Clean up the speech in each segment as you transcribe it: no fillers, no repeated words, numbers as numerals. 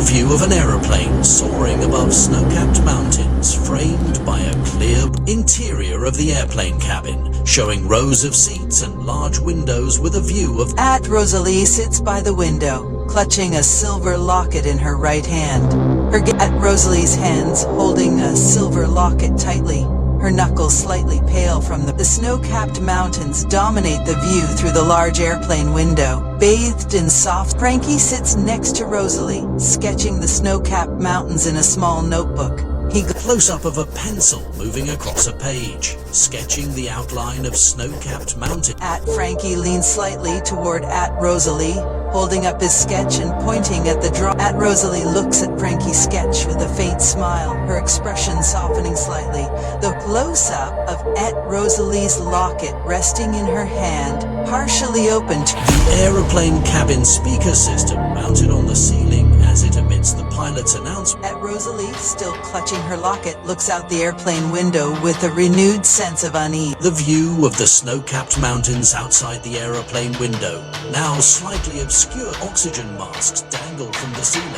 view of an aeroplane soaring above snow-capped mountains, framed by a clear interior of the airplane cabin, showing rows of seats and large windows with a view of... Rosalie sits by the window, clutching a silver locket in her right hand. Rosalie's hands holding a silver locket tightly, her knuckles slightly pale from the snow-capped mountains dominate the view through the large airplane window. Bathed in soft, Frankie sits next to Rosalie, sketching the snow-capped mountains in a small notebook. Close-up of a pencil moving across a page, sketching the outline of snow-capped mountains. Frankie leans slightly toward Rosalie, holding up his sketch and pointing at the draw. Rosalie looks at Frankie's sketch with a faint smile, her expression softening slightly. The close-up of Rosalie's locket resting in her hand, partially opened. The aeroplane cabin speaker system mounted on the ceiling as it emits the pilot's announcement. Rosalie, still clutching her locket, looks out the airplane window with a renewed sense of unease. The view of the snow-capped mountains outside the aeroplane window, now slightly obscure. Oxygen masks dangle from the ceiling.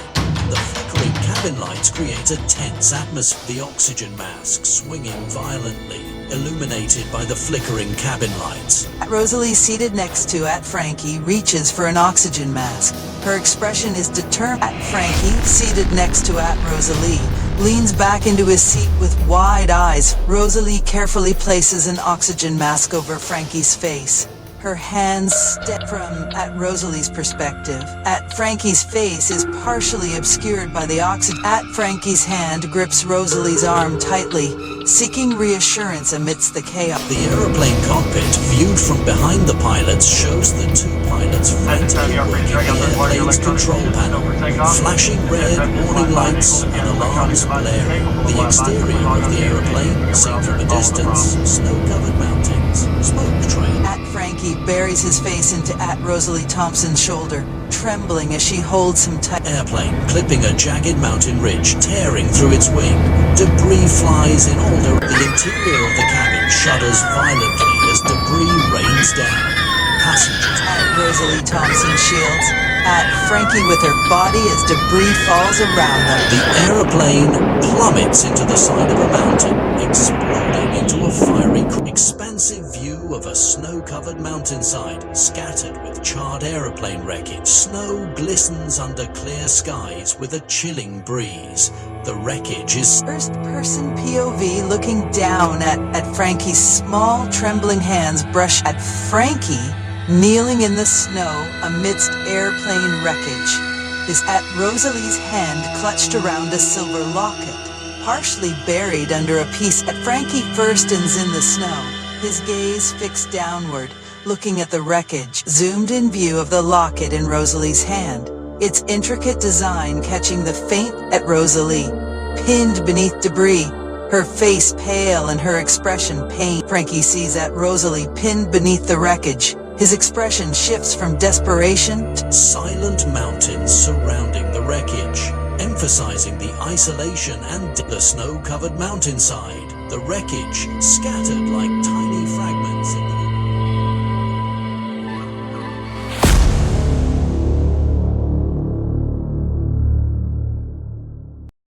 The flickering cabin lights create a tense atmosphere. The oxygen masks swinging violently, illuminated by the flickering cabin lights. Rosalie, seated next to Frankie, reaches for an oxygen mask. Her expression is determined. Frankie, seated next to Rosalie, leans back into his seat with wide eyes. Rosalie carefully places an oxygen mask over Frankie's face. Her hands step from Rosalie's perspective. Frankie's face is partially obscured by the oxygen. Frankie's hand grips Rosalie's arm tightly, seeking reassurance amidst the chaos. The aeroplane cockpit, viewed from behind the pilots, shows the two pilots frantically working the airplane's control panel. Flashing red warning lights and alarms blaring. The exterior of the aeroplane, seen from a distance, snow-covered mountains, smoke trail. Frankie buries his face into Rosalie Thompson's shoulder, trembling as she holds him tight. Airplane clipping a jagged mountain ridge, tearing through its wing. Debris flies in all directions. The interior of the cabin shudders violently as debris rains down. Passengers. Rosalie Thompson shields Frankie with her body as debris falls around them. The aeroplane plummets into the side of a mountain, exploding into a fiery, expansive view of a snow-covered mountainside, scattered with charred aeroplane wreckage. Snow glistens under clear skies with a chilling breeze. The wreckage is first-person POV, looking down at Frankie's small, trembling hands brush at Frankie, kneeling in the snow amidst airplane wreckage. Is Rosalie's hand clutched around a silver locket, partially buried under a piece. Frankie firstens in the snow, his gaze fixed downward, looking at the wreckage, zoomed-in view of the locket in Rosalie's hand, its intricate design catching the faint Rosalie, pinned beneath debris, her face pale and her expression pain. Frankie sees Rosalie pinned beneath the wreckage. His expression shifts from desperation to silent mountains surrounding the wreckage, emphasizing the isolation and the snow-covered mountainside. The wreckage scattered like tiny fragments in the